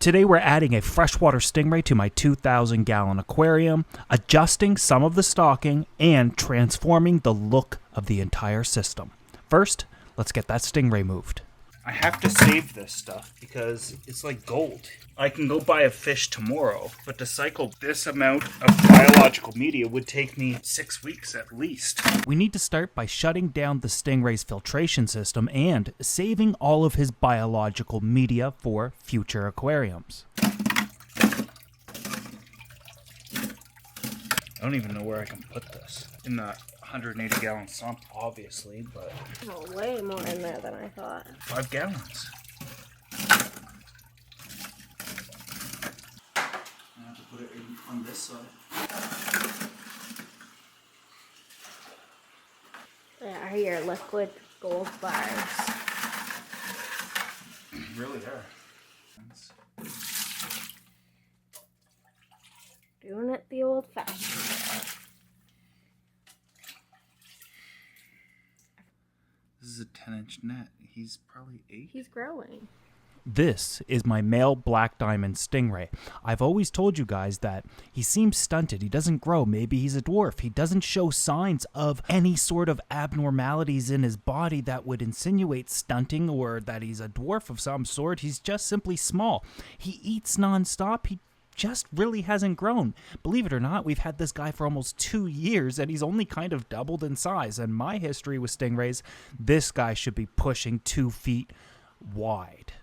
Today we're adding a freshwater stingray to my 2,000-gallon aquarium, adjusting some of the stocking, and transforming the look of the entire system. First, let's get that stingray moved. I have to save this stuff because it's like gold. I can go buy a fish tomorrow, but to cycle this amount of biological media would take me 6 weeks at least. We need to start by shutting down the stingray's filtration system and saving all of his biological media for future aquariums. I don't even know where I can put this. In the 180-gallon sump, obviously, but... Oh, way more in there than I thought. 5 gallons. I have to put it on this side. There are your liquid gold bars. Really are. Doing it the old-fashioned way. This is a 10-inch net. He's probably 8. He's growing. This is my male black diamond stingray. I've always told you guys that he seems stunted. He doesn't grow. Maybe he's a dwarf. He doesn't show signs of any sort of abnormalities in his body that would insinuate stunting or that he's a dwarf of some sort. He's just simply small. He eats nonstop. He just really hasn't grown. Believe it or not, we've had this guy for almost 2 years and he's only kind of doubled in size. And my history with stingrays, this guy should be pushing 2 feet wide,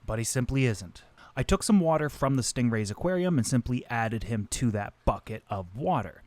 but he simply isn't. I took some water from the stingray's aquarium and simply added him to that bucket of water.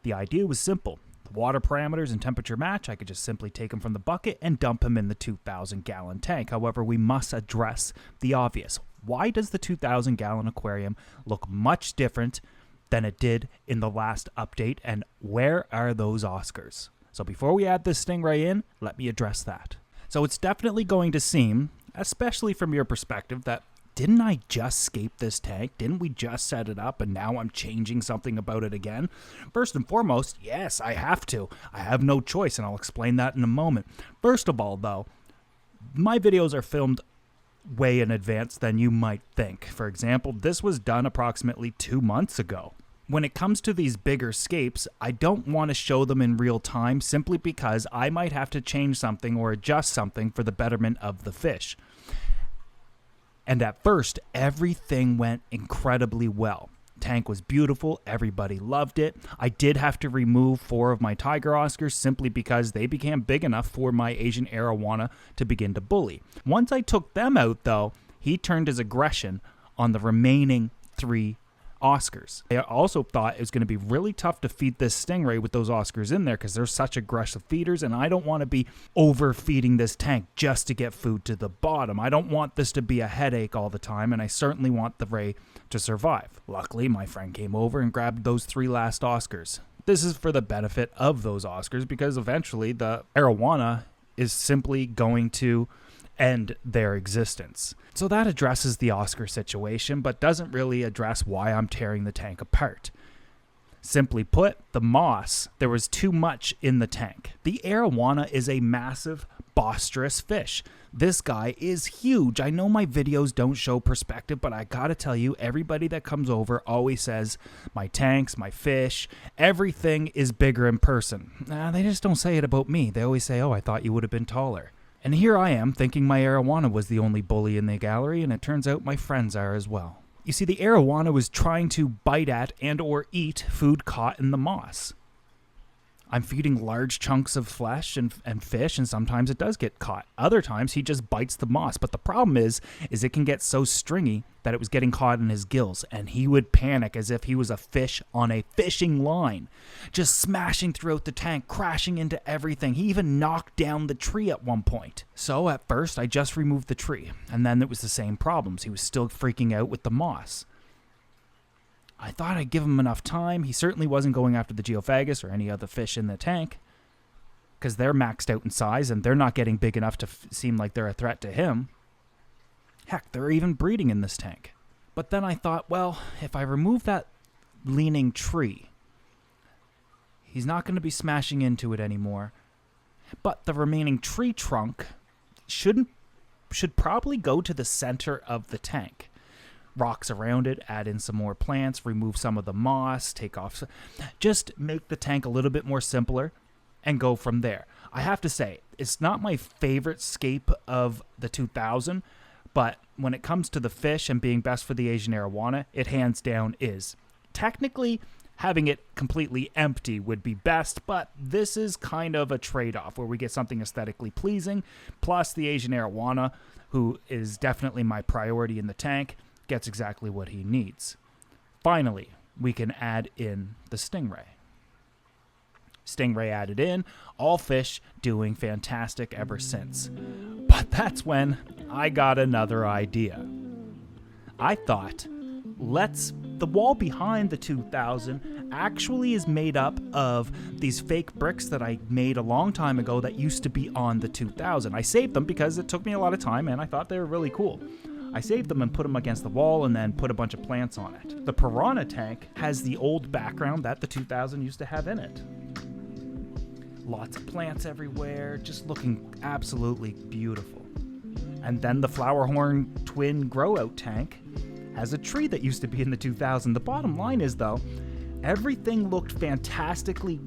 The idea was simple. The water parameters and temperature match. I could just simply take him from the bucket and dump him in the 2,000-gallon tank. However, we must address the obvious. Why does the 2,000-gallon aquarium look much different than it did in the last update, and where are those Oscars? So before we add this stingray in, let me address that. So it's definitely going to seem, especially from your perspective, that didn't I just scape this tank? Didn't we just set it up and now I'm changing something about it again? First and foremost, yes, I have to. I have no choice, and I'll explain that in a moment. First of all, though, my videos are filmed way in advance than you might think. For example, this was done approximately 2 months ago. When it comes to these bigger scapes, I don't want to show them in real time simply because I might have to change something or adjust something for the betterment of the fish. And at first, everything went incredibly well. Tank was beautiful, everybody loved it. I did have to remove 4 of my tiger Oscars simply because they became big enough for my Asian arowana to begin to bully. Once I took them out though, he turned his aggression on the remaining 3 Oscars. I also thought it was going to be really tough to feed this stingray with those Oscars in there because they're such aggressive feeders, and I don't want to be overfeeding this tank just to get food to the bottom. I don't want this to be a headache all the time, and I certainly want the ray to survive. Luckily, my friend came over and grabbed those 3 last Oscars. This is for the benefit of those Oscars because eventually the arowana is simply going to end their existence. So that addresses the Oscar situation, but doesn't really address why I'm tearing the tank apart. Simply put, the moss, there was too much in the tank. The arowana is a massive, boisterous fish. This guy is huge. I know my videos don't show perspective, but I gotta tell you, everybody that comes over always says, my tanks, my fish, everything is bigger in person. They just don't say it about me. They always say, oh, I thought you would have been taller. And here I am thinking my arowana was the only bully in the gallery, and it turns out my friends are as well. You see, the arowana was trying to bite at and or eat food caught in the moss. I'm feeding large chunks of flesh and fish, and sometimes it does get caught. Other times he just bites the moss. But the problem is it can get so stringy that it was getting caught in his gills, and he would panic as if he was a fish on a fishing line, just smashing throughout the tank, crashing into everything. He even knocked down the tree at one point. So at first I just removed the tree, and then it was the same problems. He was still freaking out with the moss. I thought I'd give him enough time. He certainly wasn't going after the geophagus or any other fish in the tank because they're maxed out in size and they're not getting big enough to seem like they're a threat to him. Heck, they're even breeding in this tank. But then I thought, well, if I remove that leaning tree, he's not going to be smashing into it anymore. But the remaining tree trunk should probably go to the center of the tank. rocks around it, add in some more plants, remove some of the moss, just make the tank a little bit more simpler and go from there. I have to say, it's not my favorite scape of the 2000, but when it comes to the fish and being best for the Asian arowana, it hands down is. Technically, having it completely empty would be best, but this is kind of a trade-off where we get something aesthetically pleasing, plus the Asian arowana, who is definitely my priority in the tank, gets exactly what he needs. Finally, we can add in the stingray. Stingray added in, all fish doing fantastic ever since. But that's when I got another idea. I thought, the wall behind the 2000 actually is made up of these fake bricks that I made a long time ago that used to be on the 2000. I saved them because it took me a lot of time and I thought they were really cool. I saved them and put them against the wall and then put a bunch of plants on it. The piranha tank has the old background that the 2000 used to have in it. Lots of plants everywhere, just looking absolutely beautiful. And then the flower horn twin grow out tank has a tree that used to be in the 2000. The bottom line is, though, everything looked fantastically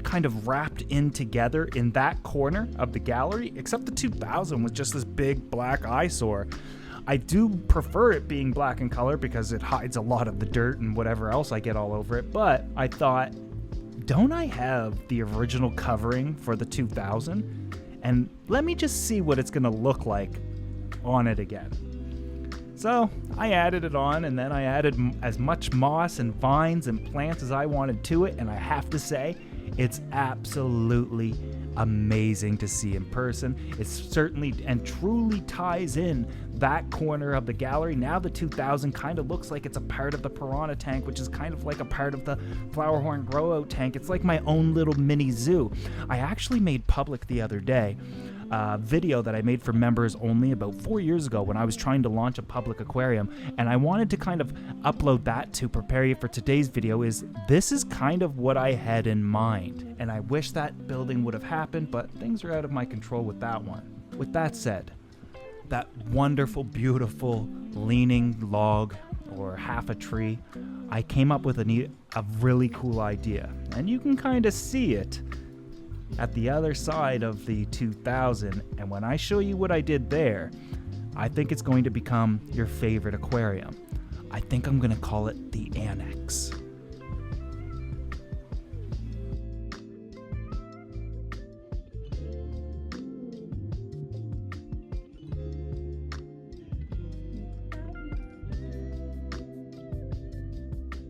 kind of wrapped in together in that corner of the gallery, except the 2000 was just this big black eyesore. I do prefer it being black in color because it hides a lot of the dirt and whatever else I get all over it, but I thought, don't I have the original covering for the 2000? And let me just see what it's going to look like on it again. So I added it on, and then I added as much moss and vines and plants as I wanted to it, and I have to say, it's absolutely amazing to see in person. It certainly and truly ties in that corner of the gallery. Now the 2000 kind of looks like it's a part of the piranha tank, which is kind of like a part of the flower horn grow out tank. It's like my own little mini zoo. I actually made public the other day a video that I made for members only about 4 years ago when I was trying to launch a public aquarium, and I wanted to kind of upload that to prepare you for today's video. This is kind of what I had in mind, and I wish that building would have happened, but things are out of my control with that one. With that said, that wonderful, beautiful leaning log or half a tree, I came up with a really cool idea, and you can kind of see it at the other side of the 2000, and when I show you what I did there, I think it's going to become your favorite aquarium. I think I'm going to call it the Annex.